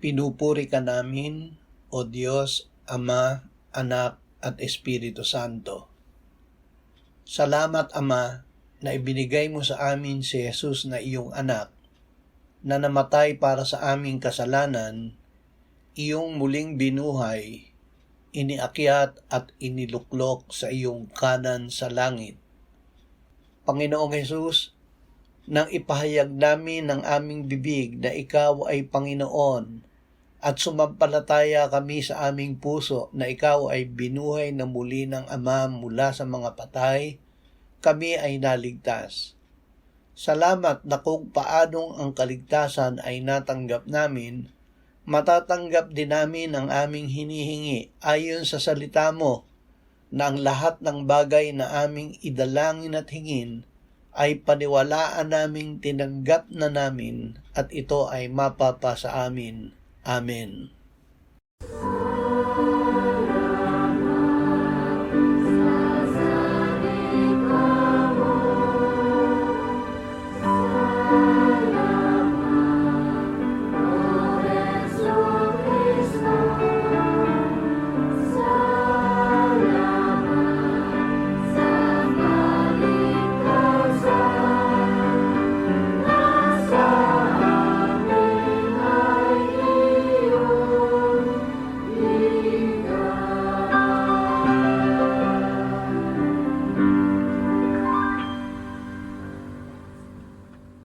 Pinupuri ka namin, O Diyos, Ama, Anak, at Espiritu Santo. Salamat, Ama, na ibinigay mo sa amin si Jesus na iyong anak, na namatay para sa aming kasalanan, iyong muling binuhay, iniakyat at iniluklok sa iyong kanan sa langit. Panginoong Jesus, nang ipahayag namin ng aming bibig na ikaw ay Panginoon at sumampalataya kami sa aming puso na ikaw ay binuhay na muli ng Ama mula sa mga patay, kami ay naligtas. Salamat na kung paanong ang kaligtasan ay natanggap namin, matatanggap din namin ang aming hinihingi ayon sa salita mo, na ang lahat ng bagay na aming idalangin at hingin ay paniwalaan naming tinanggap na namin at ito ay mapapa sa amin. Amen.